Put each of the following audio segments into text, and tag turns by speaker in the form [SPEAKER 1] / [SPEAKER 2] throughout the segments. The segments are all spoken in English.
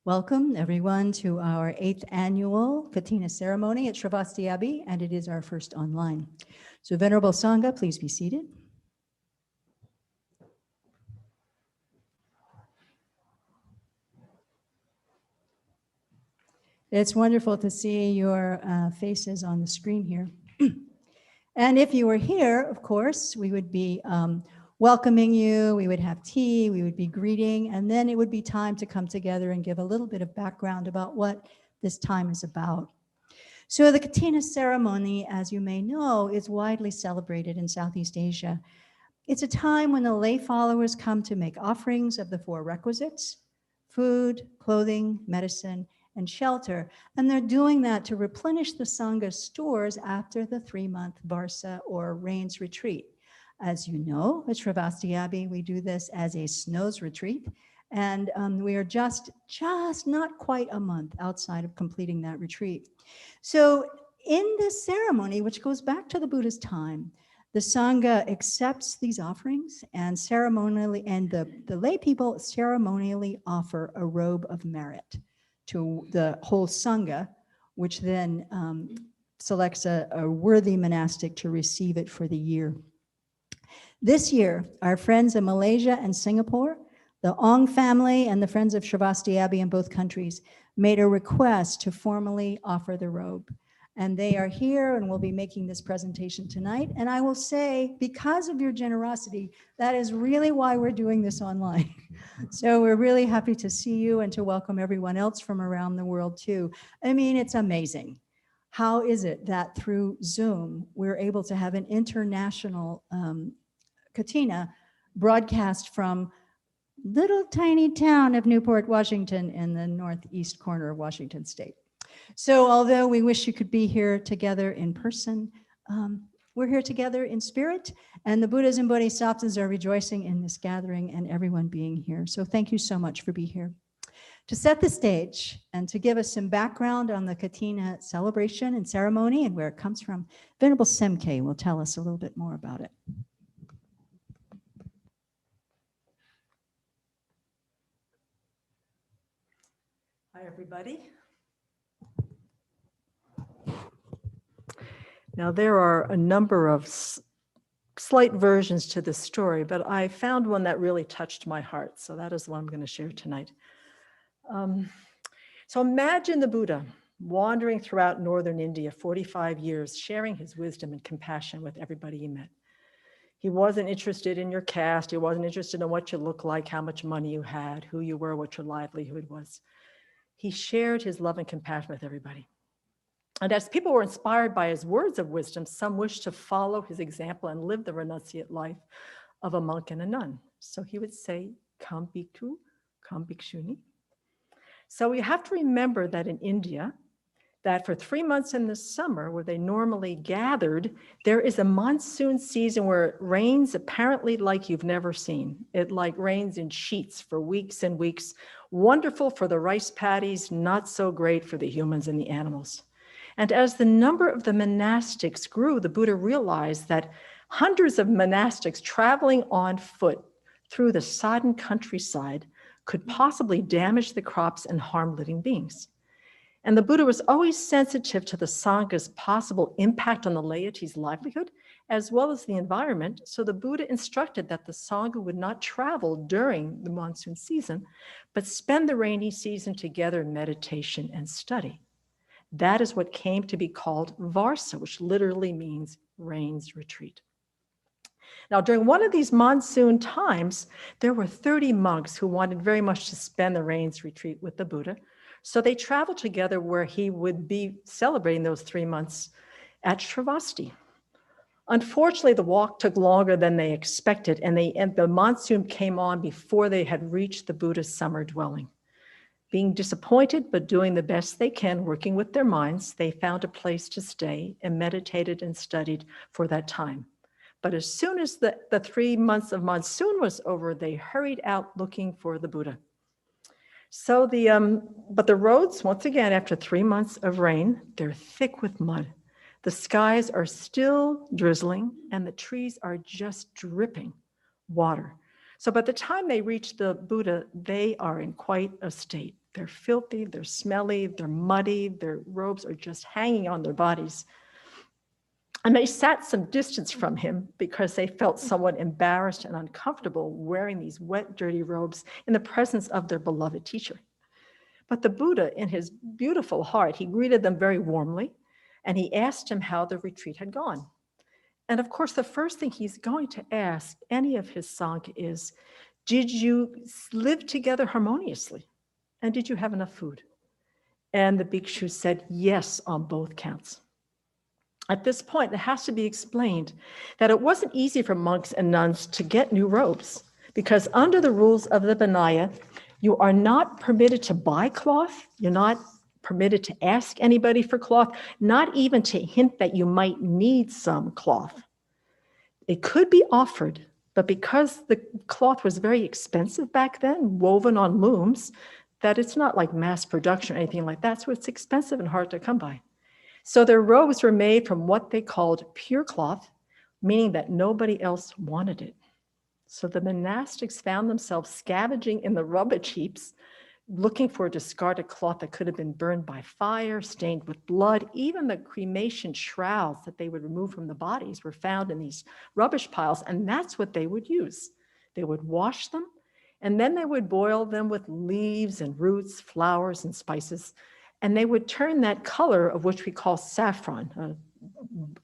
[SPEAKER 1] Welcome, everyone, to our 8th annual Kathina ceremony at Sravasti Abbey, and it is our first online. So, Venerable Sangha, please be seated. It's wonderful to see your faces on the screen here. And if you were here, of course, we would be welcoming you, we would have tea, we would be greeting, and then it would be time to come together and give a little bit of background about what this time is about. So the Kathina ceremony, as you may know, is widely celebrated in Southeast Asia. It's a time when the lay followers come to make offerings of the 4 requisites: food, clothing, medicine, and shelter. And they're doing that to replenish the Sangha's stores after the 3-month Varsa or rains retreat. As you know, at Sravasti Abbey, we do this as a snows retreat. And we are just not quite a month outside of completing that retreat. So in this ceremony, which goes back to the Buddha's time, the Sangha accepts these offerings and ceremonially, and the lay people ceremonially offer a robe of merit to the whole Sangha, which then selects a worthy monastic to receive it for the year. This year, our friends in Malaysia and Singapore, the Ong family and the Friends of Sravasti Abbey in both countries made a request to formally offer the robe. And they are here and will be making this presentation tonight. And I will say, because of your generosity, that is really why we're doing this online. So we're really happy to see you and to welcome everyone else from around the world too. I mean, it's amazing. How is it that through Zoom, we're able to have an international Kathina broadcast from little tiny town of Newport, Washington in the northeast corner of Washington state. So although we wish you could be here together in person, we're here together in spirit, and the Buddhas and Bodhisattvas are rejoicing in this gathering and everyone being here. So thank you so much for being here. To set the stage and to give us some background on the Kathina celebration and ceremony and where it comes from, Venerable Semke will tell us a little bit more about it.
[SPEAKER 2] Hi, everybody. Now, there are a number of slight versions to this story, but I found one that really touched my heart. So that is what I'm going to share tonight. So imagine the Buddha wandering throughout northern India, 45 years, sharing his wisdom and compassion with everybody he met. He wasn't interested in your caste. He wasn't interested in what you looked like, how much money you had, who you were, what your livelihood was. He shared his love and compassion with everybody. And as people were inspired by his words of wisdom, some wished to follow his example and live the renunciate life of a monk and a nun. So he would say, "Come bhikkhu, come bhikshuni." So we have to remember that in India, that for 3 months in the summer, where they normally gathered, there is a monsoon season where it rains apparently like you've never seen. It like rains in sheets for weeks and weeks. Wonderful for the rice paddies, not so great for the humans and the animals. And as the number of the monastics grew, the Buddha realized that hundreds of monastics traveling on foot through the sodden countryside could possibly damage the crops and harm living beings. And the Buddha was always sensitive to the Sangha's possible impact on the laity's livelihood, as well as the environment. So the Buddha instructed that the Sangha would not travel during the monsoon season, but spend the rainy season together in meditation and study. That is what came to be called Varsa, which literally means rains retreat. Now, during one of these monsoon times, there were 30 monks who wanted very much to spend the rains retreat with the Buddha, So they traveled together where he would be celebrating those 3 months at Shravasti. Unfortunately, the walk took longer than they expected, and the monsoon came on before they had reached the Buddha's summer dwelling. Being disappointed, but doing the best they can, working with their minds, they found a place to stay and meditated and studied for that time. But as soon as the 3 months of monsoon was over, they hurried out looking for the Buddha. So but the roads, once again, after 3 months of rain, they're thick with mud. The skies are still drizzling and the trees are just dripping water. So by the time they reach the Buddha, they are in quite a state. They're filthy, they're smelly, they're muddy, their robes are just hanging on their bodies. And they sat some distance from him because they felt somewhat embarrassed and uncomfortable wearing these wet, dirty robes in the presence of their beloved teacher. But the Buddha, in his beautiful heart, he greeted them very warmly, and he asked him how the retreat had gone. And of course, the first thing he's going to ask any of his Sangha is, did you live together harmoniously? And did you have enough food? And the bhikshu said yes on both counts. At this point, it has to be explained that it wasn't easy for monks and nuns to get new robes, because under the rules of the Vinaya, you are not permitted to buy cloth, you're not permitted to ask anybody for cloth, not even to hint that you might need some cloth. It could be offered, but because the cloth was very expensive back then, woven on looms, that it's not like mass production or anything like that, so it's expensive and hard to come by. So their robes were made from what they called pure cloth, meaning that nobody else wanted it. So the monastics found themselves scavenging in the rubbish heaps, looking for a discarded cloth that could have been burned by fire, stained with blood. Even the cremation shrouds that they would remove from the bodies were found in these rubbish piles, and that's what they would use. They would wash them, and then they would boil them with leaves and roots, flowers and spices, and they would turn that color, of which we call saffron,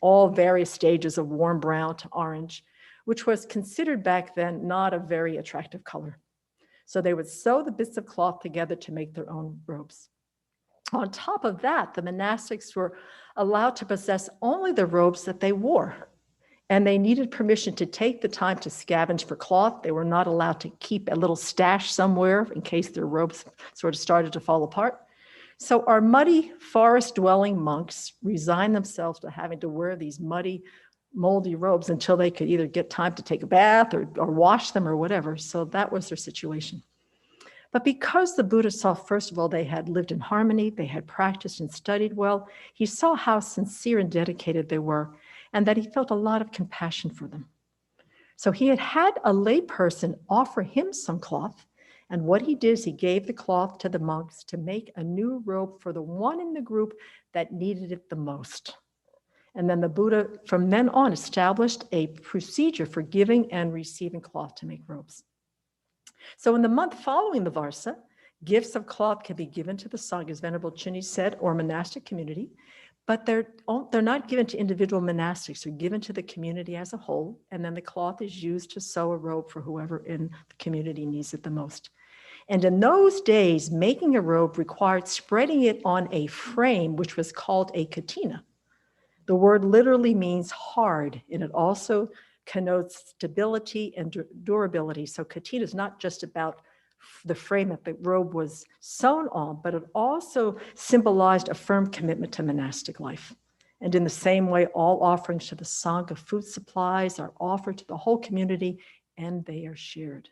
[SPEAKER 2] all various stages of warm brown to orange, which was considered back then not a very attractive color. So they would sew the bits of cloth together to make their own robes. On top of that, the monastics were allowed to possess only the robes that they wore, and they needed permission to take the time to scavenge for cloth. They were not allowed to keep a little stash somewhere in case their robes sort of started to fall apart. So our muddy forest-dwelling monks resigned themselves to having to wear these muddy, moldy robes until they could either get time to take a bath or wash them or whatever. So that was their situation. But because the Buddha saw, first of all, they had lived in harmony, they had practiced and studied well, he saw how sincere and dedicated they were, and that he felt a lot of compassion for them. So he had had a lay person offer him some cloth, and what he did is he gave the cloth to the monks to make a new robe for the one in the group that needed it the most. And then the Buddha, from then on, established a procedure for giving and receiving cloth to make robes. So in the month following the Varsa, gifts of cloth can be given to the Sangha, as Venerable Chini said, or monastic community, but they're not given to individual monastics, they're given to the community as a whole, and then the cloth is used to sew a robe for whoever in the community needs it the most. And in those days, making a robe required spreading it on a frame, which was called a Kathina. The word literally means hard, and it also connotes stability and durability. So Kathina is not just about the frame that the robe was sewn on, but it also symbolized a firm commitment to monastic life. And in the same way, all offerings to the Sangha food supplies are offered to the whole community, and they are shared.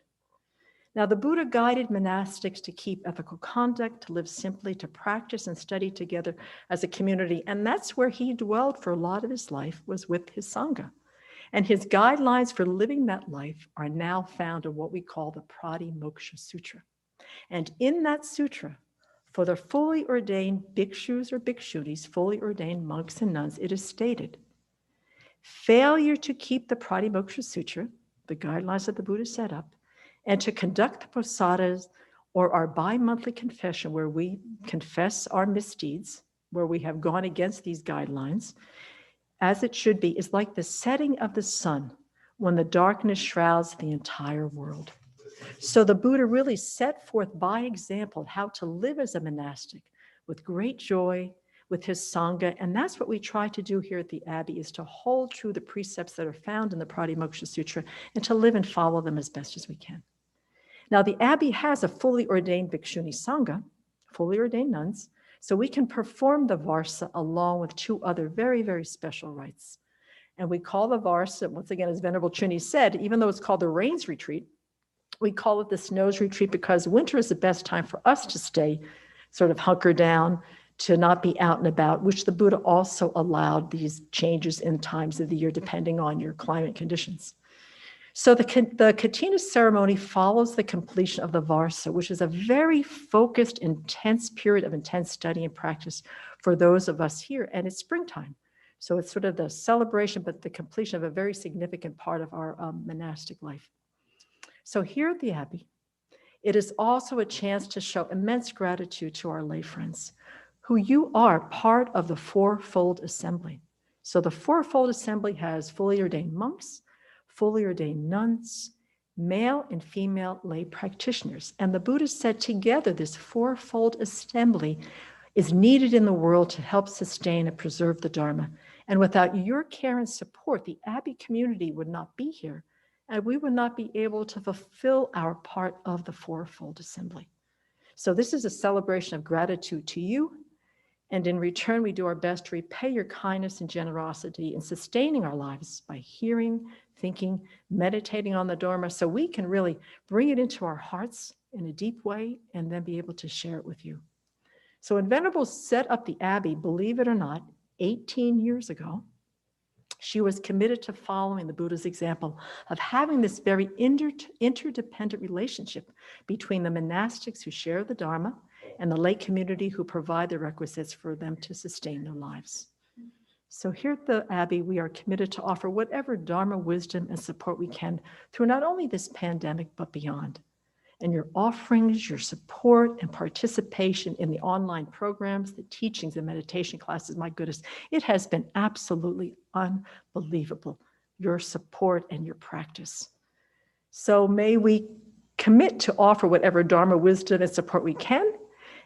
[SPEAKER 2] Now, the Buddha guided monastics to keep ethical conduct, to live simply, to practice and study together as a community. And that's where he dwelled for a lot of his life, was with his Sangha. And his guidelines for living that life are now found in what we call the Pratimoksha Sutra. And in that sutra, for the fully ordained bhikshus or bhikshunis, fully ordained monks and nuns, it is stated, failure to keep the Pratimoksha Sutra, the guidelines that the Buddha set up, and to conduct the prasadas or our bi-monthly confession where we confess our misdeeds, where we have gone against these guidelines, as it should be, is like the setting of the sun when the darkness shrouds the entire world. So the Buddha really set forth by example how to live as a monastic with great joy, with his Sangha. And that's what we try to do here at the Abbey, is to hold true the precepts that are found in the Pratimoksha Sutra and to live and follow them as best as we can. Now, the Abbey has a fully ordained Bhikshuni Sangha, fully ordained nuns, so we can perform the Varsa along with two other very, very special rites. And we call the Varsa, once again, as Venerable Chuni said, even though it's called the Rains Retreat, we call it the Snows Retreat because winter is the best time for us to stay, sort of hunker down, to not be out and about, which the Buddha also allowed these changes in times of the year, depending on your climate conditions. So the Kathina ceremony follows the completion of the Varsa, which is a very focused, intense period of intense study and practice for those of us here. And it's springtime. So it's sort of the celebration, but the completion of a very significant part of our monastic life. So here at the Abbey, it is also a chance to show immense gratitude to our lay friends, who you are part of the fourfold assembly. So the fourfold assembly has fully ordained monks, fully ordained nuns, male and female lay practitioners. And the Buddha said together, this fourfold assembly is needed in the world to help sustain and preserve the Dharma. And without your care and support, the Abbey community would not be here, and we would not be able to fulfill our part of the fourfold assembly. So this is a celebration of gratitude to you. And in return, we do our best to repay your kindness and generosity in sustaining our lives by hearing, thinking, meditating on the Dharma, so we can really bring it into our hearts in a deep way and then be able to share it with you. So when Venerable set up the Abbey, believe it or not, 18 years ago, she was committed to following the Buddha's example of having this very interdependent relationship between the monastics who share the Dharma and the lay community who provide the requisites for them to sustain their lives. So here at the Abbey, we are committed to offer whatever Dharma wisdom and support we can through not only this pandemic, but beyond. And your offerings, your support and participation in the online programs, the teachings and meditation classes, my goodness, it has been absolutely unbelievable, your support and your practice. So may we commit to offer whatever Dharma wisdom and support we can,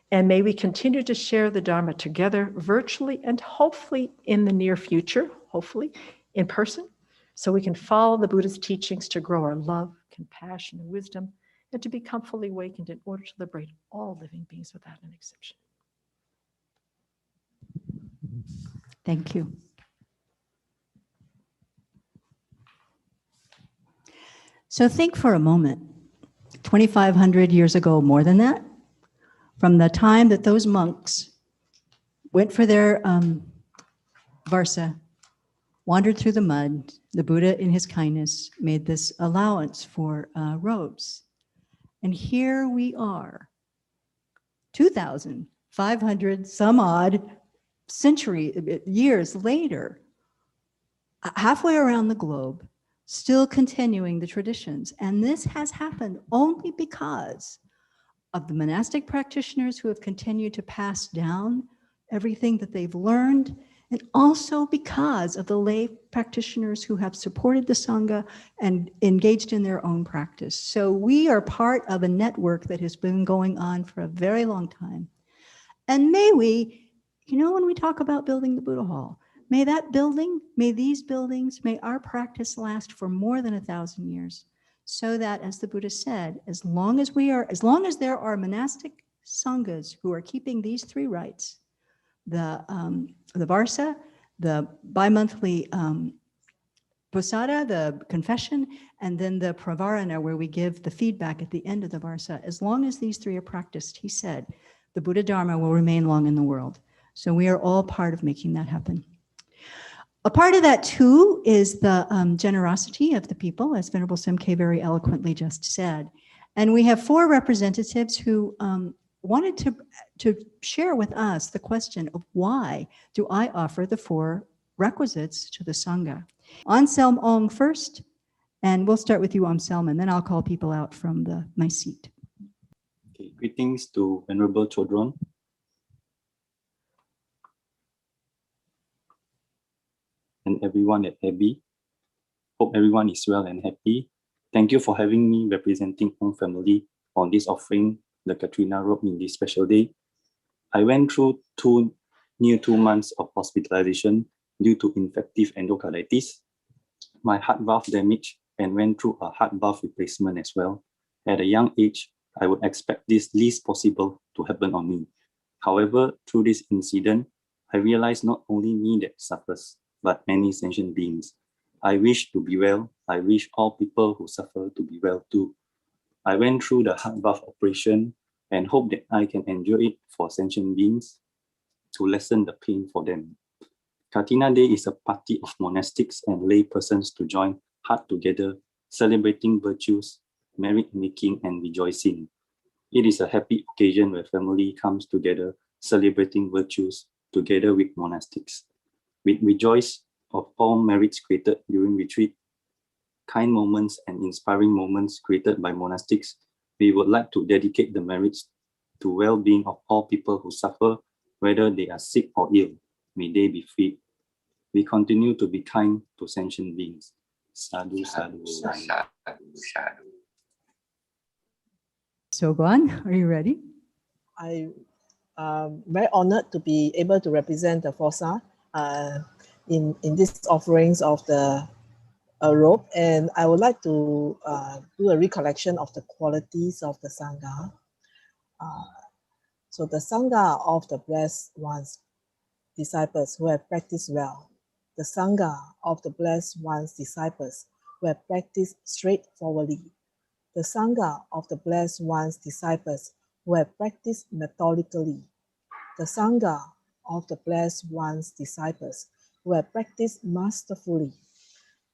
[SPEAKER 2] and may we continue to share the Dharma together virtually and hopefully in the near future, hopefully in person, so we can follow the Buddha's teachings to grow our love, compassion, and wisdom, and to become fully awakened in order to liberate all living beings without an exception.
[SPEAKER 1] Thank you. So think for a moment, 2,500 years ago, more than that, from the time that those monks went for their Varsa, wandered through the mud, the Buddha in his kindness made this allowance for robes. And here we are, 2,500 some odd years later, halfway around the globe, still continuing the traditions. And this has happened only because of the monastic practitioners who have continued to pass down everything that they've learned, and also because of the lay practitioners who have supported the Sangha and engaged in their own practice. So we are part of a network that has been going on for a very long time. And may we, when we talk about building the Buddha Hall, may that building, may these buildings, may our practice last for more than 1,000 years, so that, as the Buddha said, as long as there are monastic sanghas who are keeping these three rites, the Varsa, the bi-monthly Posada, the confession, and then the Pravarana, where we give the feedback at the end of the Varsa. As long as these three are practiced, he said, the Buddha Dharma will remain long in the world. So we are all part of making that happen. A part of that, too, is the generosity of the people, as Venerable Simke very eloquently just said. And we have 4 representatives who wanted to share with us the question of why do I offer the 4 requisites to the Sangha. Anselm Ong first, and we'll start with you, Anselm, and then I'll call people out from my seat.
[SPEAKER 3] Okay, greetings to Venerable Chodron. And everyone at Abbey. Hope everyone is well and happy Thank you for having me representing home family on this offering, the Kathina robe in this special day. I went through near 2 months of hospitalization due to infective endocarditis. My heart valve damaged and went through a heart valve replacement as well. At a young age, I would expect this least possible to happen on me. However, through this incident, I realized not only me that suffers, but many sentient beings. I wish to be well. I wish all people who suffer to be well too. I went through the heart valve operation and hope that I can enjoy it for sentient beings to lessen the pain for them. Kathina Day is a party of monastics and lay persons to join heart together, celebrating virtues, merit making, and rejoicing. It is a happy occasion where family comes together, celebrating virtues together with monastics. We rejoice of all merits created during retreat, kind moments and inspiring moments created by monastics. We would like to dedicate the merits to well-being of all people who suffer, whether they are sick or ill. May they be free. We continue to be kind to sentient beings. Sadhu, sadhu, sadhu.
[SPEAKER 1] So Guan, are you ready?
[SPEAKER 4] I am very honored to be able to represent the FOSA in these offerings of the robe, and I would like to do a recollection of the qualities of the Sangha. So the Sangha of the Blessed Ones, disciples who have practiced well. The Sangha of the Blessed Ones, disciples who have practiced straightforwardly. The Sangha of the Blessed Ones, disciples who have practiced methodically. The Sangha of the Blessed Ones, disciples who have practiced masterfully.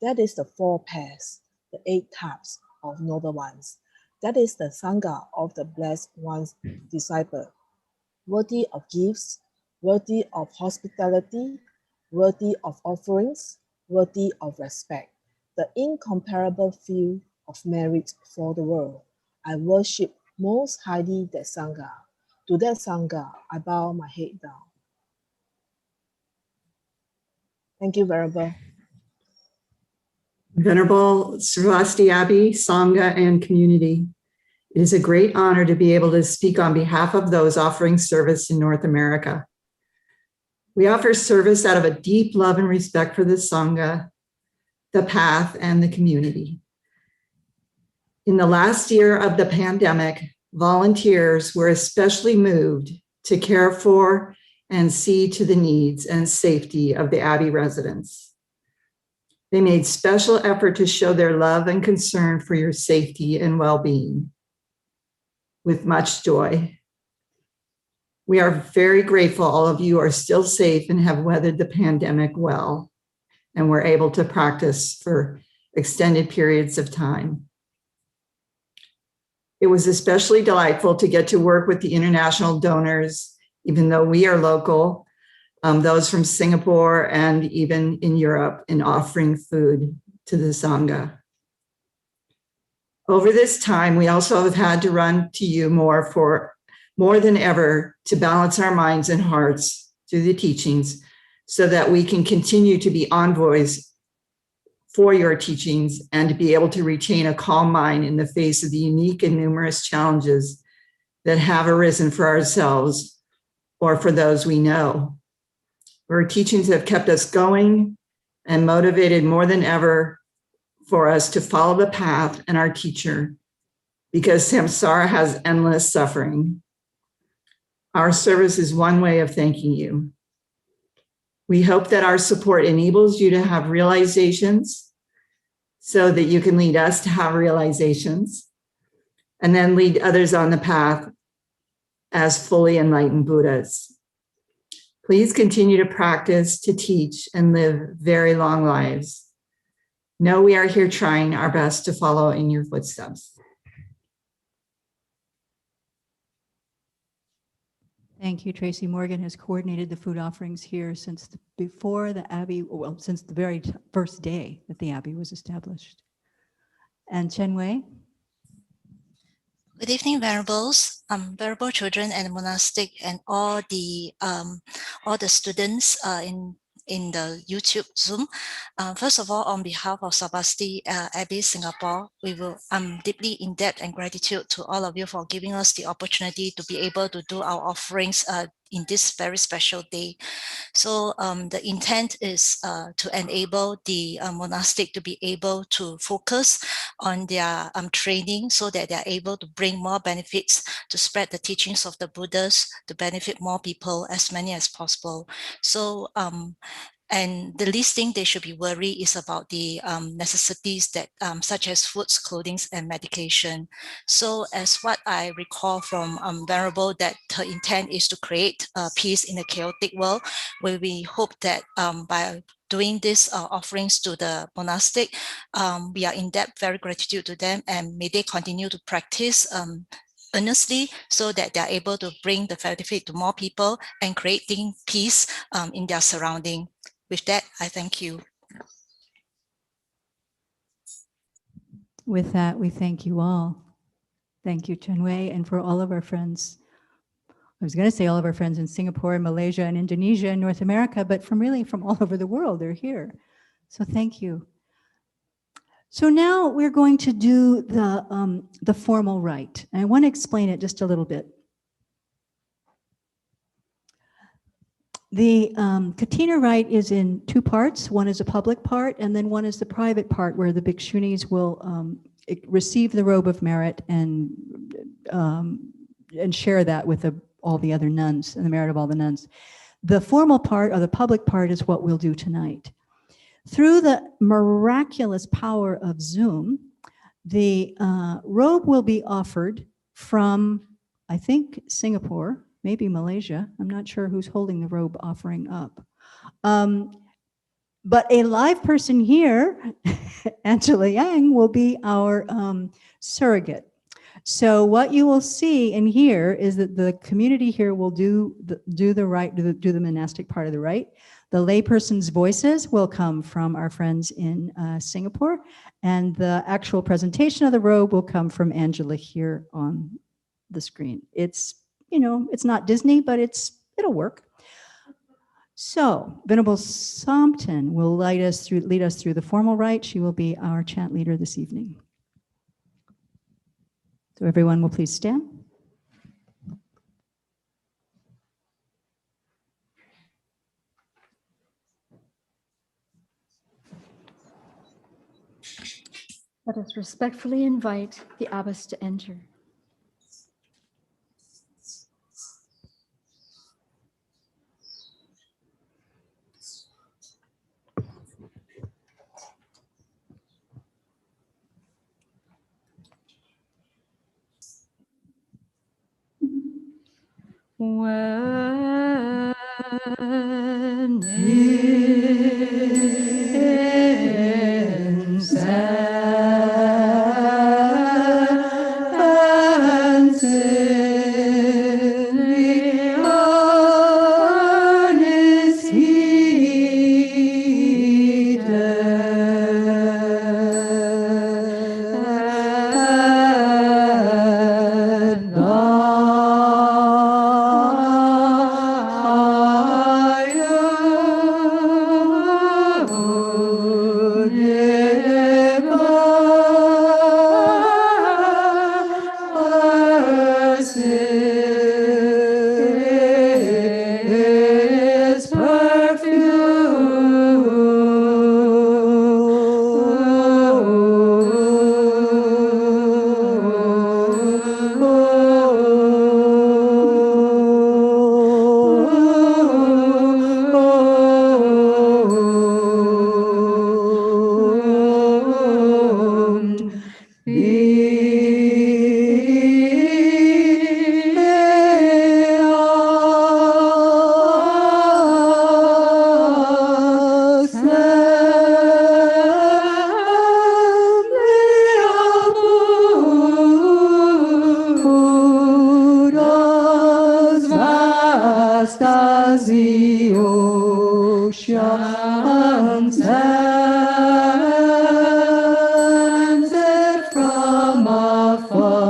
[SPEAKER 4] That is the 4 pairs, the 8 types of noble ones. That is the Sangha of the Blessed Ones, disciple, worthy of gifts, worthy of hospitality, worthy of offerings, worthy of respect, the incomparable field of merit for the world. I worship most highly that Sangha. To that Sangha, I bow my head down. Thank you, Venerable.
[SPEAKER 5] Venerable Sravasti Abbey, Sangha, and community. It is a great honor to be able to speak on behalf of those offering service in North America. We offer service out of a deep love and respect for the Sangha, the path, and the community. In the last year of the pandemic, volunteers were especially moved to care for and see to the needs and safety of the Abbey residents. They made special effort to show their love and concern for your safety and well-being with much joy. We are very grateful all of you are still safe and have weathered the pandemic well, and were able to practice for extended periods of time. It was especially delightful to get to work with the international donors, even though we are local, those from Singapore and even in Europe, in offering food to the Sangha. Over this time, we also have had to run to you more than ever to balance our minds and hearts through the teachings so that we can continue to be envoys for your teachings and to be able to retain a calm mind in the face of the unique and numerous challenges that have arisen for ourselves or for those we know. Your teachings have kept us going and motivated more than ever for us to follow the path and our teacher, because samsara has endless suffering. Our service is one way of thanking you. We hope that our support enables you to have realizations so that you can lead us to have realizations and then lead others on the path as fully enlightened Buddhas. Please continue to practice, to teach, and live very long lives. Know we are here trying our best to follow in your footsteps.
[SPEAKER 1] Thank you. Tracy Morgan has coordinated the food offerings here since before the Abbey, well, since the very first day that the Abbey was established. And Chen Wei?
[SPEAKER 6] Good evening, Venerables, Venerable children and Monastic, and all the students in in the YouTube Zoom. First of all, on behalf of Sabasti Abbey Singapore, we will deeply in debt and gratitude to all of you for giving us the opportunity to be able to do our offerings in this very special day. So the intent is to enable the monastic to be able to focus on their training so that they're able to bring more benefits to spread the teachings of the Buddhas to benefit more people, as many as possible. So and the least thing they should be worried is about the necessities that such as foods, clothing, and medication. So as what I recall from Venerable, that her intent is to create peace in a chaotic world, where we hope that by doing these offerings to the monastic, we are in depth very gratitude to them, and may they continue to practice earnestly so that they're able to bring the benefit to more people and creating peace in their surrounding. With that, I thank you.
[SPEAKER 1] With that, we thank you all. Thank you, Chen Wei, and for all of our friends. I was going to say all of our friends in Singapore, Malaysia, and Indonesia, and North America, but from all over the world, they're here. So thank you. So now we're going to do the formal rite. And I want to explain it just a little bit. The Kathina rite is in two parts. One is a public part, and then one is the private part where the bhikshunis will receive the robe of merit and share that with all the other nuns and the merit of all the nuns. The formal part, or the public part, is what we'll do tonight. Through the miraculous power of Zoom, the robe will be offered from, I think, Singapore, maybe Malaysia. I'm not sure who's holding the robe offering up. But a live person here, Angela Yang, will be our surrogate. So what you will see and hear is that the community here will do the monastic part of the rite. The layperson's voices will come from our friends in Singapore, and the actual presentation of the robe will come from Angela here on the screen. It's, it's not Disney, but it'll work. So Venerable Sompton will lead us through the formal rite. She will be our chant leader this evening. So everyone will please stand.
[SPEAKER 7] Let us respectfully invite the abbess to enter. When from afar.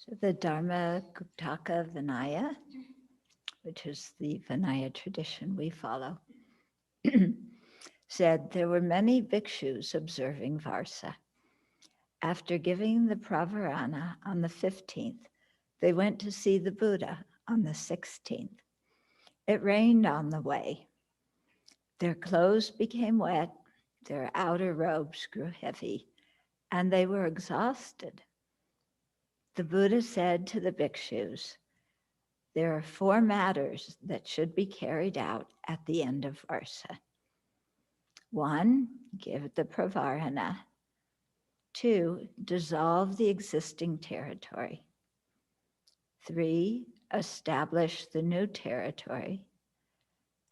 [SPEAKER 8] So the Dharma Guptaka Vinaya, which is the Vinaya tradition we follow, said there were many bhikshus observing Varsa. After giving the pravarana on the 15th, they went to see the Buddha on the 16th. It rained on the way. Their clothes became wet, their outer robes grew heavy, and they were exhausted. The Buddha said to the bhikshus, there are 4 matters that should be carried out at the end of Varsa. 1, give the pravarana. 2, dissolve the existing territory. 3, establish the new territory.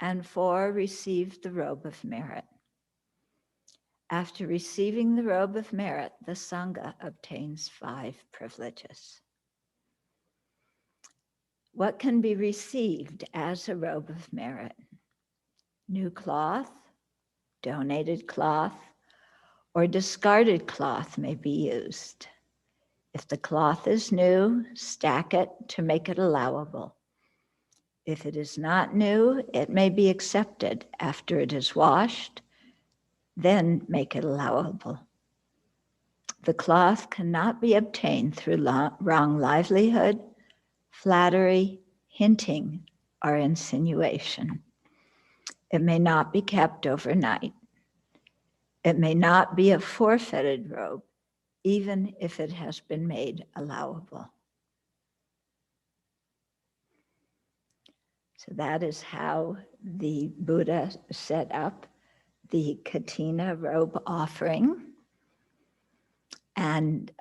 [SPEAKER 8] And 4, receive the robe of merit. After receiving the robe of merit, the Sangha obtains 5 privileges. What can be received as a robe of merit? New cloth, donated cloth, or discarded cloth may be used. If the cloth is new, stack it to make it allowable. If it is not new, it may be accepted after it is washed, then make it allowable. The cloth cannot be obtained through wrong livelihood, flattery, hinting, or insinuation. It may not be kept overnight. It may not be a forfeited robe, even if it has been made allowable. So that is how the Buddha set up the Kathina robe offering. And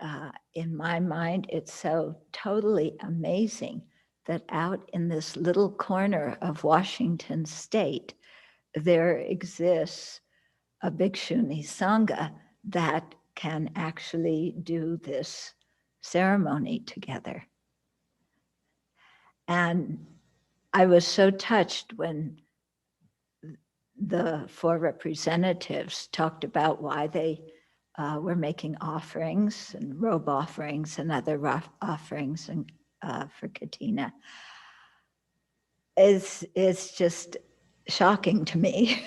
[SPEAKER 8] in my mind, it's so totally amazing that out in this little corner of Washington State, there exists a Bhikshuni Sangha that can actually do this ceremony together. And I was so touched when the 4 representatives talked about why they were making offerings and robe offerings and other offerings and, for Kathina. It's just shocking to me.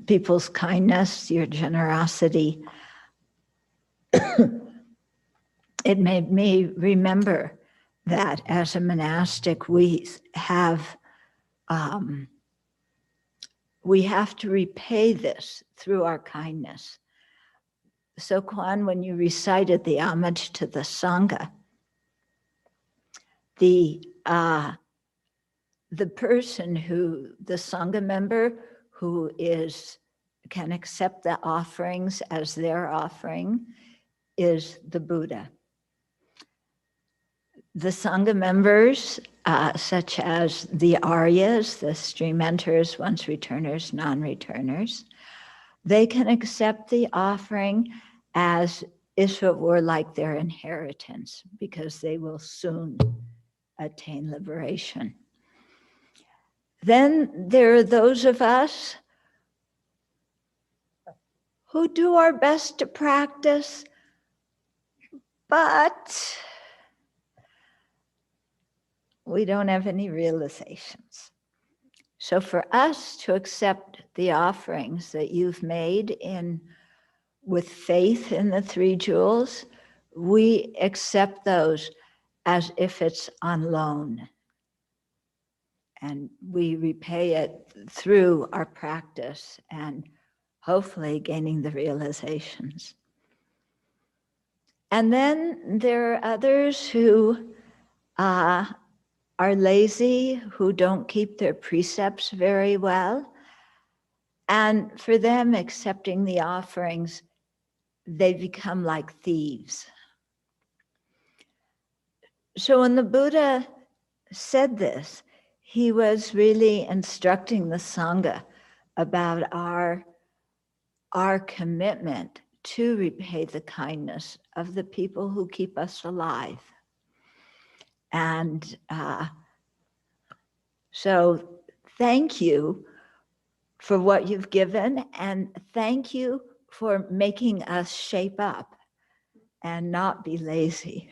[SPEAKER 8] People's kindness, your generosity. It made me remember that as a monastic, we have to repay this through our kindness. So Kwan, when you recited the homage to the Sangha, the person the Sangha member who can accept the offerings as their offering is the Buddha. The Sangha members, such as the Aryas, the stream enters, once returners, non-returners, they can accept the offering as if it were like their inheritance, because they will soon attain liberation. Then there are those of us who do our best to practice, but we don't have any realizations. So for us to accept the offerings that you've made with faith in the 3 jewels, we accept those as if it's on loan. And we repay it through our practice and hopefully gaining the realizations. And then there are others who are lazy, who don't keep their precepts very well. And for them, accepting the offerings, they become like thieves. So when the Buddha said this, he was really instructing the Sangha about our commitment to repay the kindness of the people who keep us alive. And so thank you for what you've given, and thank you for making us shape up and not be lazy.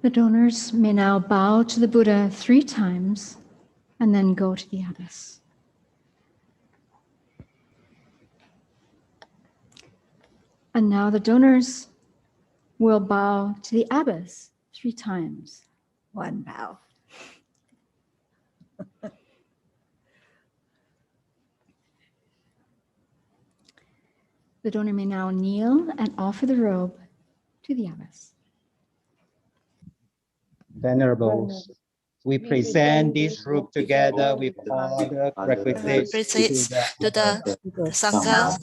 [SPEAKER 7] The donors may now bow to the Buddha 3 times and then go to the abbess. And now the donors will bow to the abbess 3 times.
[SPEAKER 8] 1 bow.
[SPEAKER 7] The donor may now kneel and offer the robe to the abbess.
[SPEAKER 9] Venerables, we present this robe together with all the requisites
[SPEAKER 6] Requisites to the
[SPEAKER 3] Sangha.
[SPEAKER 6] Sangha.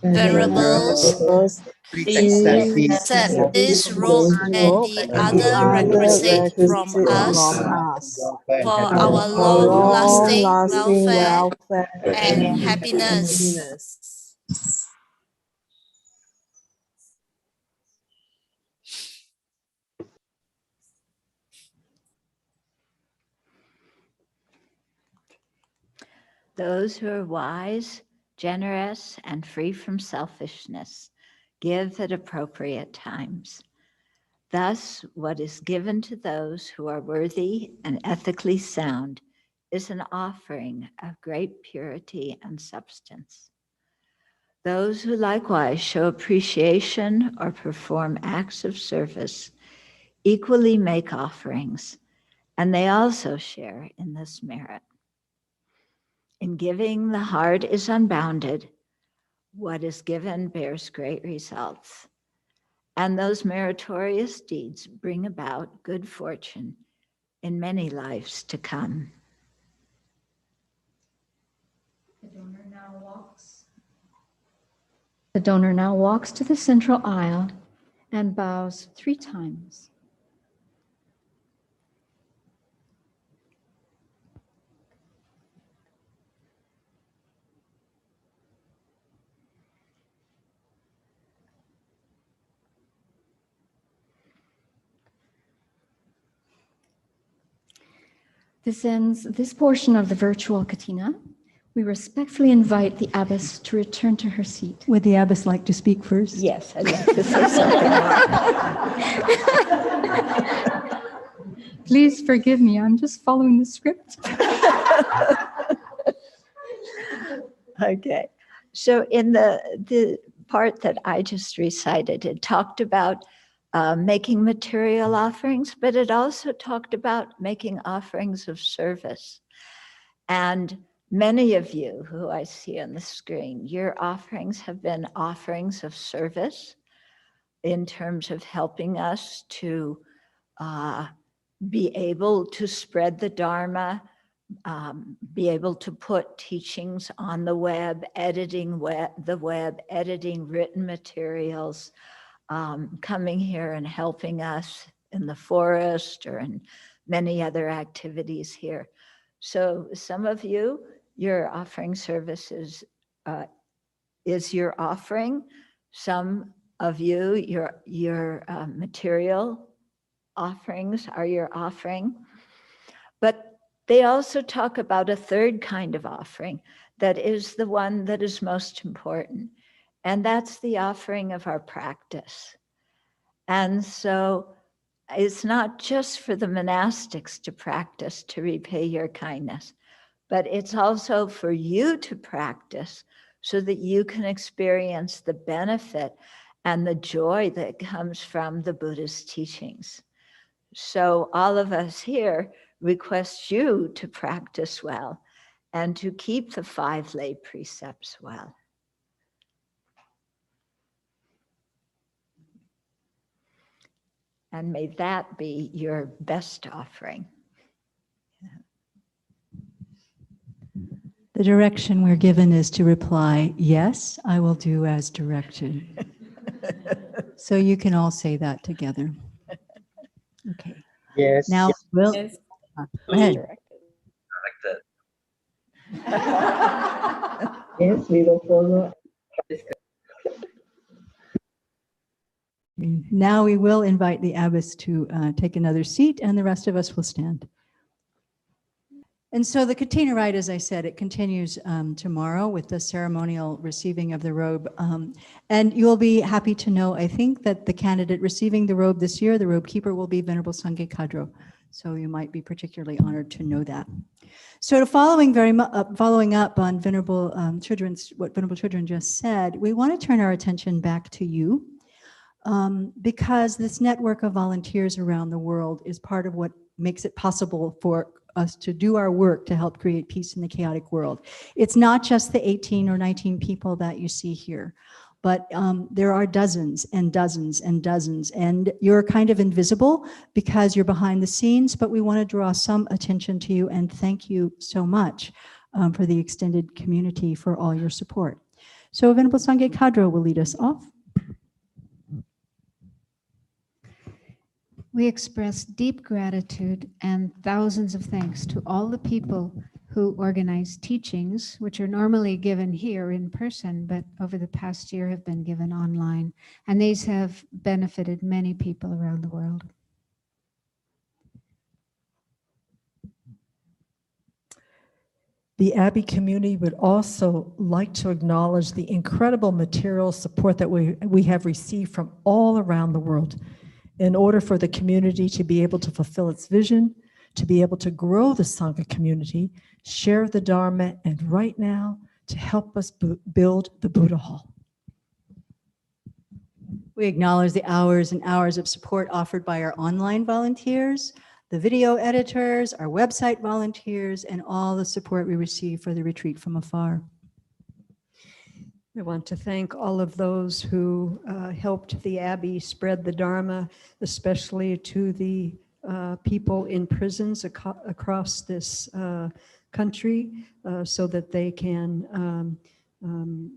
[SPEAKER 6] Venerables,
[SPEAKER 9] Please accept this
[SPEAKER 6] accept this robe
[SPEAKER 4] This
[SPEAKER 6] and
[SPEAKER 4] robe
[SPEAKER 6] the
[SPEAKER 4] and
[SPEAKER 6] other
[SPEAKER 4] the other
[SPEAKER 6] requisite from
[SPEAKER 4] requisite
[SPEAKER 6] us
[SPEAKER 4] from us
[SPEAKER 6] for
[SPEAKER 9] and
[SPEAKER 6] our
[SPEAKER 4] for
[SPEAKER 6] long-lasting
[SPEAKER 4] long-lasting
[SPEAKER 6] welfare
[SPEAKER 4] welfare
[SPEAKER 6] and
[SPEAKER 4] and
[SPEAKER 6] happiness.
[SPEAKER 4] happiness.
[SPEAKER 8] Those who are wise, generous, and free from selfishness give at appropriate times. Thus, what is given to those who are worthy and ethically sound is an offering of great purity and substance. Those who likewise show appreciation or perform acts of service equally make offerings, and they also share in this merit. In giving, the heart is unbounded. What is given bears great results. And those meritorious deeds bring about good fortune in many lives to come.
[SPEAKER 7] The donor now walks to the central aisle and bows 3 times. This ends this portion of the virtual Kathina. We respectfully invite the abbess to return to her seat.
[SPEAKER 1] Would the abbess like to speak first?
[SPEAKER 8] Yes, I'd like to say something more.
[SPEAKER 7] Please forgive me, I'm just following the script.
[SPEAKER 8] Okay, so in the part that I just recited, it talked about making material offerings, but it also talked about making offerings of service. And many of you who I see on the screen, your offerings have been offerings of service in terms of helping us to be able to spread the Dharma, be able to put teachings on the web, editing written materials, coming here and helping us in the forest or in many other activities here. So some of you, your offering services is your offering. Some of you, your material offerings are your offering. But they also talk about a third kind of offering that is the one that is most important. And that's the offering of our practice. And so it's not just for the monastics to practice to repay your kindness, but it's also for you to practice so that you can experience the benefit and the joy that comes from the Buddha's teachings. So all of us here request you to practice well and to keep the 5 lay precepts well. And may that be your best offering.
[SPEAKER 1] The direction we're given is to reply, yes, I will do as directed. So you can all say that together. Okay.
[SPEAKER 9] yes,
[SPEAKER 1] Now we'll go ahead.
[SPEAKER 4] Yes, we will follow.
[SPEAKER 1] Now we will invite the abbess to take another seat, and the rest of us will stand. And so the Kathina rite, as I said, it continues tomorrow with the ceremonial receiving of the robe. And you'll be happy to know, I think, that the candidate receiving the robe this year, the robe keeper, will be Venerable Sangye Kadro. So you might be particularly honored to know that. So following up on Venerable what Venerable Children just said, we want to turn our attention back to you because this network of volunteers around the world is part of what makes it possible for us to do our work to help create peace in the chaotic world. It's not just the 18 or 19 people that you see here, but there are dozens and dozens and dozens, and you're kind of invisible because you're behind the scenes, but we want to draw some attention to you and thank you so much for the extended community for all your support. So Venerable Sangye Kadro will lead us off.
[SPEAKER 10] We express deep gratitude and thousands of thanks to all the people who organize teachings, which are normally given here in person, but over the past year have been given online. And these have benefited many people around the world.
[SPEAKER 2] The Abbey community would also like to acknowledge the incredible material support that we have received from all around the world in order for the community to be able to fulfill its vision, to be able to grow the Sangha community, share the Dharma, and right now, to help us build the Buddha Hall.
[SPEAKER 1] We acknowledge the hours and hours of support offered by our online volunteers, the video editors, our website volunteers, and all the support we receive for the retreat from afar.
[SPEAKER 11] We want to thank all of those who helped the Abbey spread the Dharma, especially to the people in prisons across this country so that they can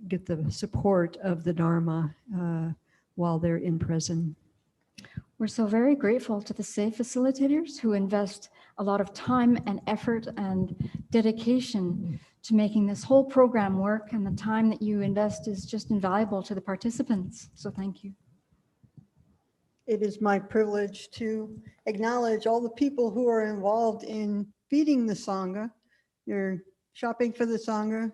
[SPEAKER 11] get the support of the Dharma while they're in prison.
[SPEAKER 7] We're so very grateful to the SAFE facilitators who invest a lot of time and effort and dedication to making this whole program work, and the time that you invest is just invaluable to the participants. So thank you.
[SPEAKER 11] It is my privilege to acknowledge all the people who are involved in feeding the Sangha. You're shopping for the Sangha,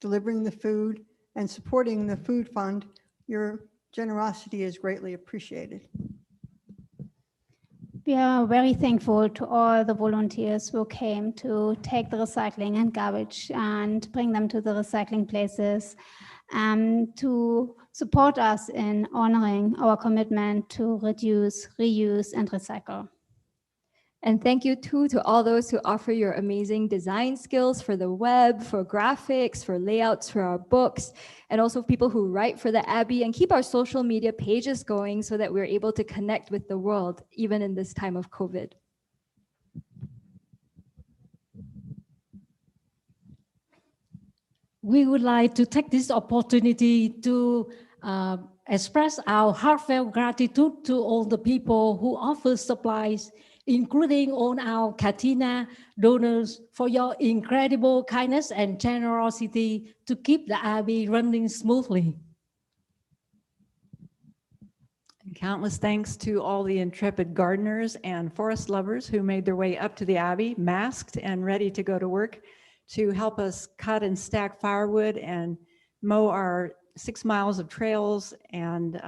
[SPEAKER 11] delivering the food, and supporting the food fund. Your generosity is greatly appreciated.
[SPEAKER 12] We are very thankful to all the volunteers who came to take the recycling and garbage and bring them to the recycling places, to support us in honoring our commitment to reduce, reuse, and recycle.
[SPEAKER 13] And thank you too to all those who offer your amazing design skills for the web, for graphics, for layouts for our books, and also people who write for the Abbey and keep our social media pages going so that we're able to connect with the world, even in this time of COVID.
[SPEAKER 14] We would like to take this opportunity to express our heartfelt gratitude to all the people who offer supplies, including all our Kathina donors, for your incredible kindness and generosity to keep the Abbey running smoothly.
[SPEAKER 15] And countless thanks to all the intrepid gardeners and forest lovers who made their way up to the Abbey, masked and ready to go to work, to help us cut and stack firewood and mow our 6 miles of trails and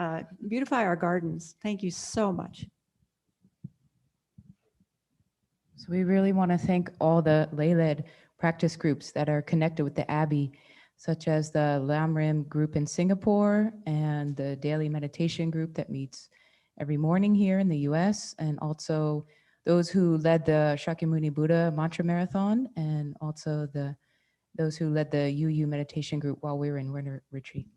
[SPEAKER 15] beautify our gardens. Thank you so much.
[SPEAKER 16] So we really want to thank all the lay-led practice groups that are connected with the Abbey, such as the Lamrim group in Singapore and the daily meditation group that meets every morning here in the US, and also those who led the Shakyamuni Buddha Mantra Marathon, and also those who led the UU meditation group while we were in winter retreat.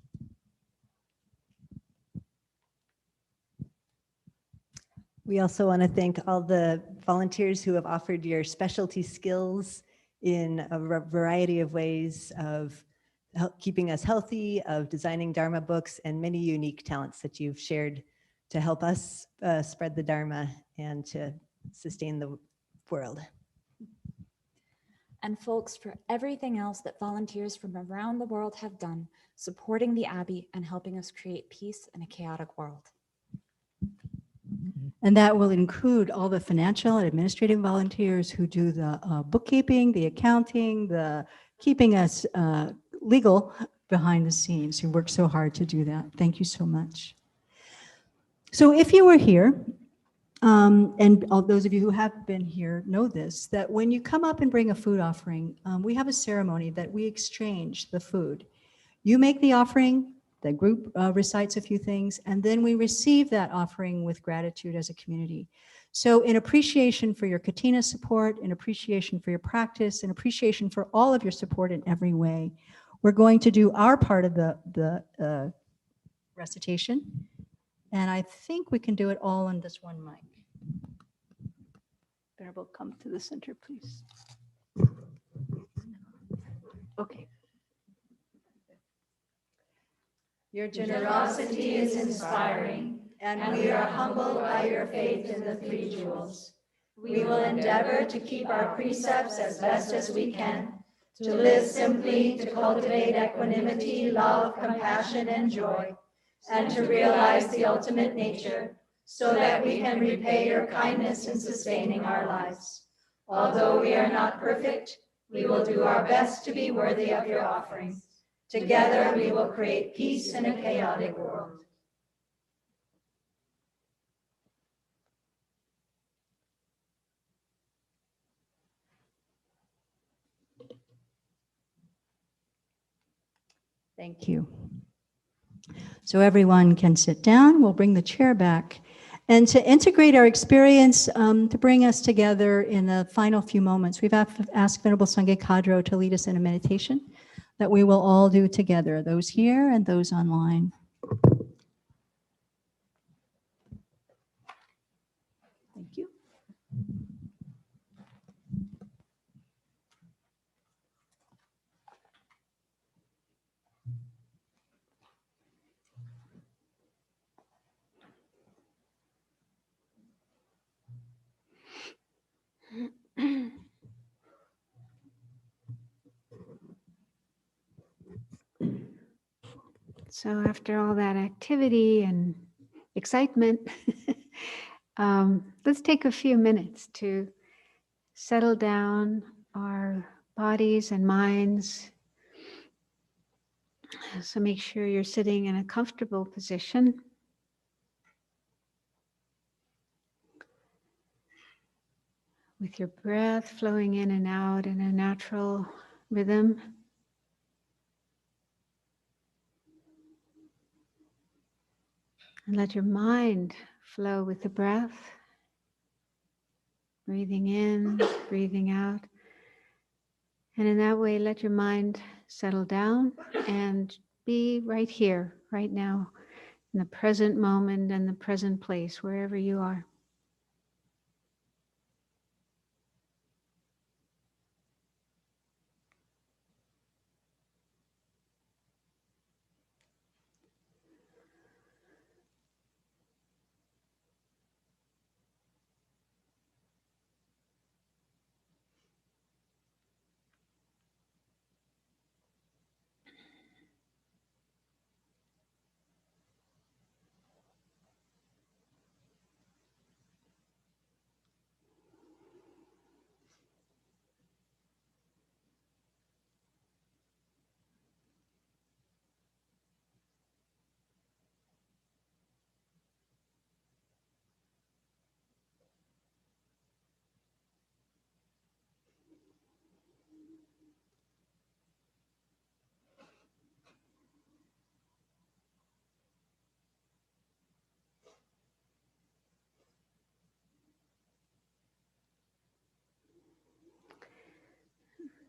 [SPEAKER 17] We also want to thank all the volunteers who have offered your specialty skills in a variety of ways of keeping us healthy, of designing Dharma books, and many unique talents that you've shared to help us spread the Dharma and to sustain the world.
[SPEAKER 18] And folks, for everything else that volunteers from around the world have done, supporting the Abbey and helping us create peace in a chaotic world.
[SPEAKER 1] And that will include all the financial and administrative volunteers who do the bookkeeping, the accounting, the keeping us legal behind the scenes, who work so hard to do that. Thank you so much. So if you were here, and all those of you who have been here know this, that when you come up and bring a food offering, we have a ceremony that we exchange the food. You make the offering, the group recites a few things, and then we receive that offering with gratitude as a community. So in appreciation for your Kathina support, in appreciation for your practice, in appreciation for all of your support in every way, we're going to do our part of the recitation. And I think we can do it all on this one mic. Venerable, come to the center, please. Okay. Your generosity is inspiring, and we are humbled by your faith in the three jewels. We will endeavor to keep our precepts as best as we can, to live simply, to cultivate equanimity, love, compassion, and joy, and to realize the ultimate nature, so that we can repay your kindness in sustaining our lives. Although we are not perfect, we will do our best to be worthy of your offerings. Together, we will create peace in a chaotic world. Thank you. So everyone can sit down. We'll bring the chair back. And to integrate our experience, to bring us together in the final few moments, we've asked Venerable Sangye Kadro to lead us in a meditation that we will all do together, those here and those online. Thank you.
[SPEAKER 10] So after all that activity and excitement, let's take a few minutes to settle down our bodies and minds. So make sure you're sitting in a comfortable position. With your breath flowing in and out in a natural rhythm. And let your mind flow with the breath. Breathing in, breathing out. And in that way, let your mind settle down and be right here, right now, in the present moment and the present place, wherever you are.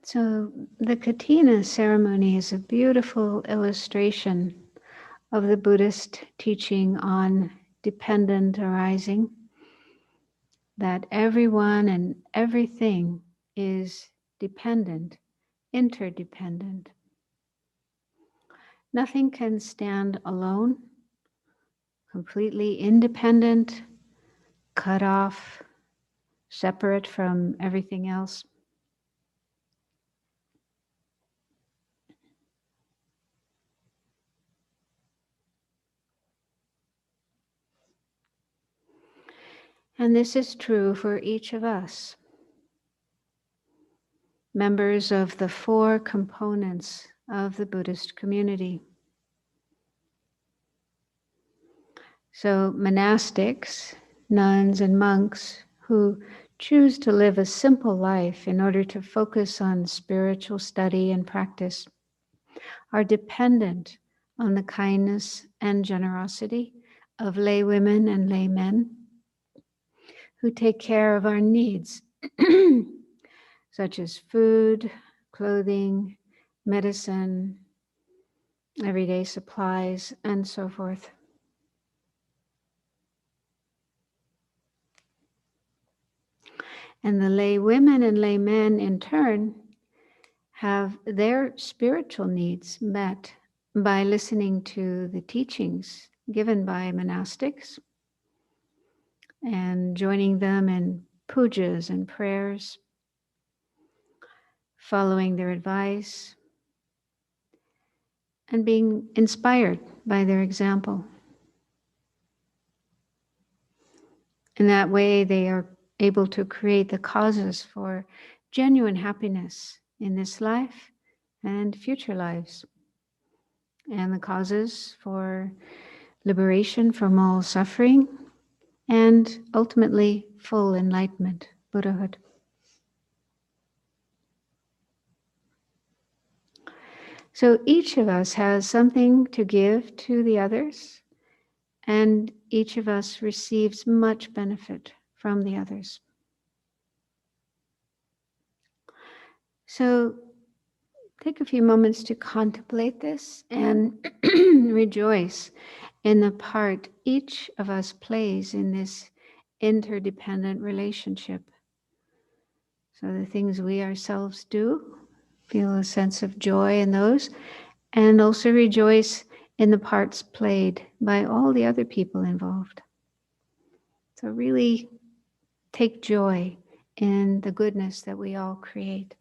[SPEAKER 10] So the Kathina ceremony is a beautiful illustration of the Buddhist teaching on dependent arising, that everyone and everything is dependent, interdependent. Nothing can stand alone, completely independent, cut off, separate from everything else. And this is true for each of us, members of the 4 components of the Buddhist community. So monastics, nuns and monks who choose to live a simple life in order to focus on spiritual study and practice are dependent on the kindness and generosity of lay women and lay men who take care of our needs, such as food, clothing, medicine, everyday supplies, and so forth. And the lay women and lay men, in turn, have their spiritual needs met by listening to the teachings given by monastics and joining them in pujas and prayers, following their advice, and being inspired by their example. In that way, they are able to create the causes for genuine happiness in this life and future lives, and the causes for liberation from all suffering, and ultimately full enlightenment, Buddhahood. So each of us has something to give to the others, and each of us receives much benefit from the others. So take a few moments to contemplate this and rejoice in the part each of us plays in this interdependent relationship. So the things we ourselves do, feel a sense of joy in those, and also rejoice in the parts played by all the other people involved. So really take joy in the goodness that we all create.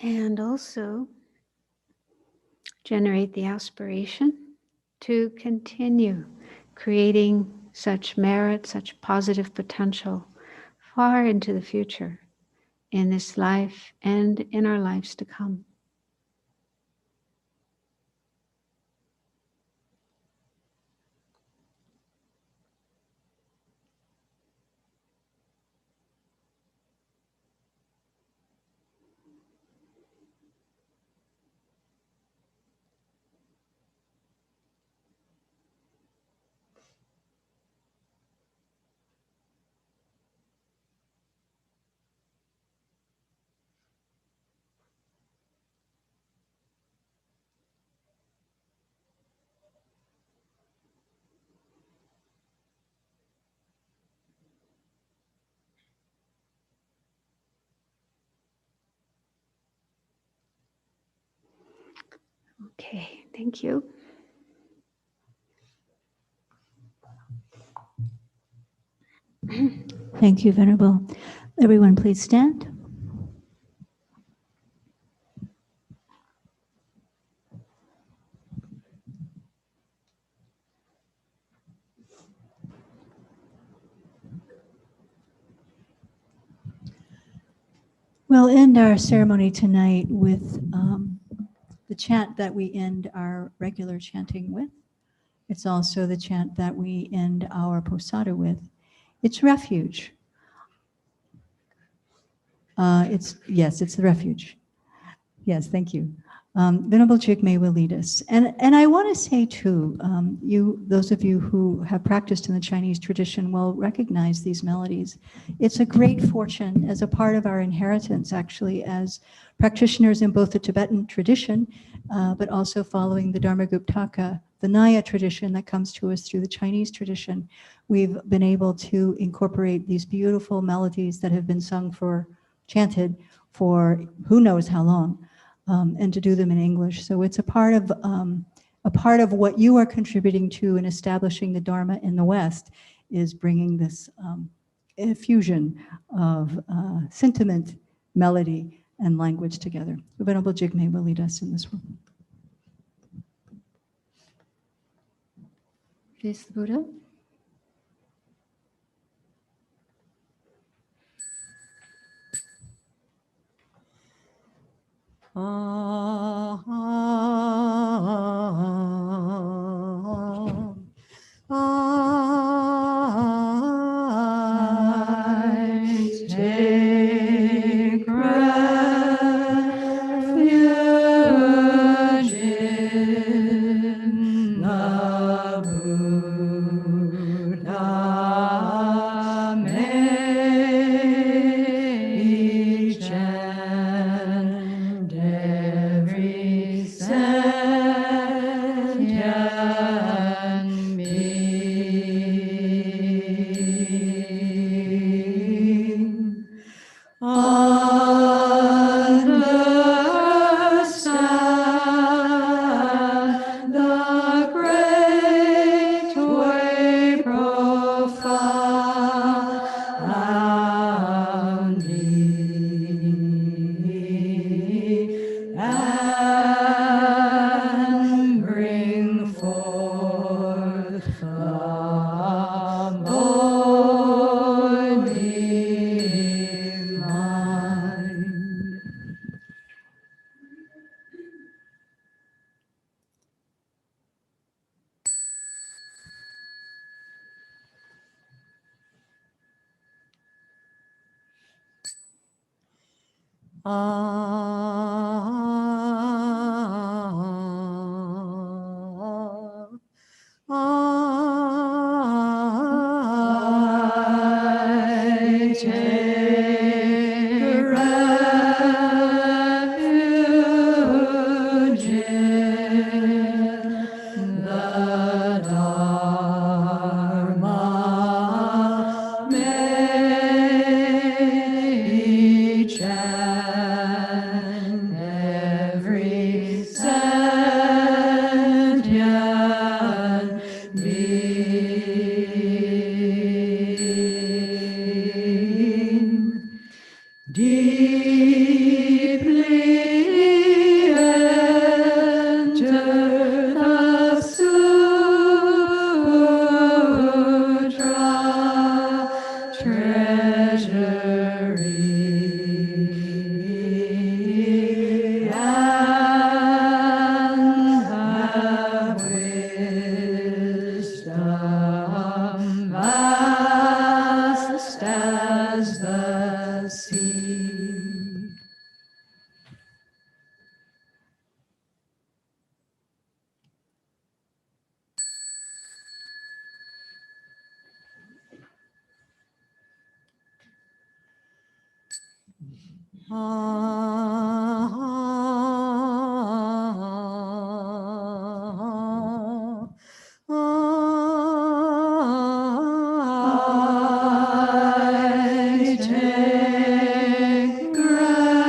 [SPEAKER 10] And also generate the aspiration to continue creating such merit, such positive potential far into the future in this life and in our lives to come. Okay, thank you.
[SPEAKER 19] Thank you, Venerable. Everyone, please stand.
[SPEAKER 1] We'll end our ceremony tonight with the chant that we end our regular chanting with. It's also the chant that we end our posada with. It's refuge. It's the refuge. Yes, thank you. Venerable Jigme will lead us. And I want to say too, those of you who have practiced in the Chinese tradition will recognize these melodies. It's a great fortune as a part of our inheritance, actually, as practitioners in both the Tibetan tradition, but also following the Dharmaguptaka, the Nyaya tradition that comes to us through the Chinese tradition. We've been able to incorporate these beautiful melodies that have been chanted for who knows how long. And to do them in English. So it's a part of what you are contributing to in establishing the Dharma in the West is bringing this fusion of sentiment, melody, and language together. The Venerable Jigme will lead us in this one.
[SPEAKER 7] Face the Buddha.
[SPEAKER 20] I take refuge in the Buddha. May each and every sentient being understand the great way profoundly and bring forth the bodhi mind. I take refuge in the Dharma. May each and every sentient being deeply enter the sutra treasury and have wisdom vast as the sea. I take refuge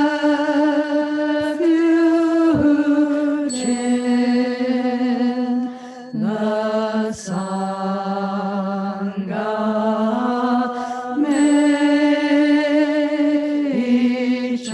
[SPEAKER 20] in the Sangha. May each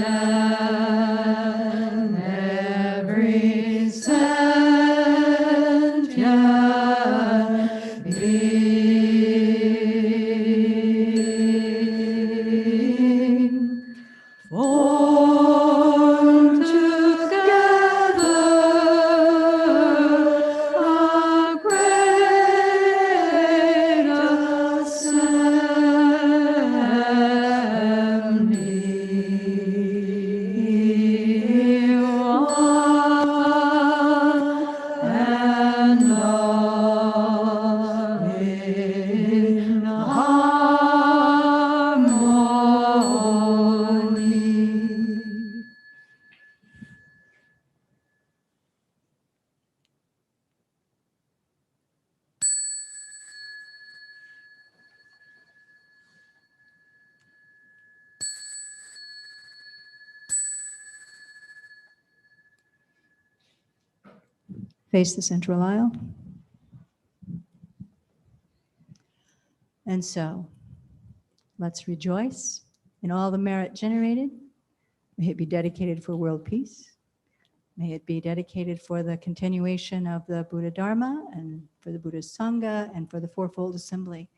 [SPEAKER 1] Face the central aisle. And so, let's rejoice in all the merit generated. May it be dedicated for world peace. May it be dedicated for the continuation of the Buddha Dharma and for the Buddha Sangha and for the Fourfold Assembly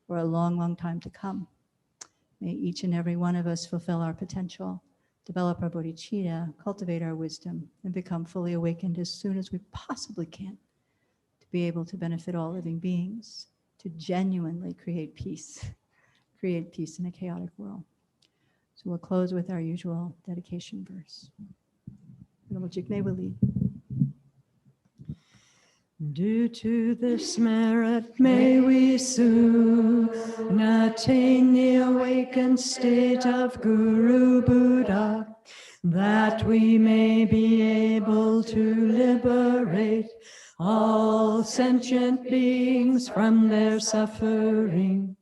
[SPEAKER 1] for a long, long time to come. May each and every one of us fulfill our potential, develop our bodhicitta, cultivate our wisdom, and become fully awakened as soon as we possibly can to be able to benefit all living beings, to genuinely create peace in a chaotic world. So we'll close with our usual dedication verse. Venerable Jigme will lead.
[SPEAKER 11] Due to this merit, may we soon attain the awakened state of Guru Buddha, that we may be able to liberate all sentient beings from their suffering.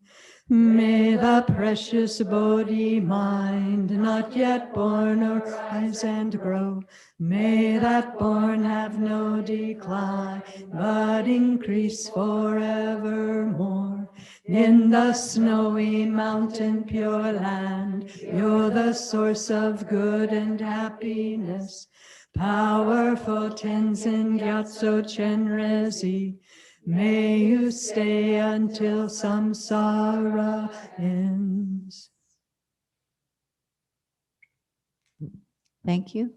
[SPEAKER 11] May the precious Bodhi mind, not yet born, arise and grow. May that born have no decline, but increase forevermore. In the snowy mountain pure land, you're the source of good and happiness. Powerful Tenzin Gyatso Chenrezi, may you stay until samsara ends.
[SPEAKER 1] Thank you.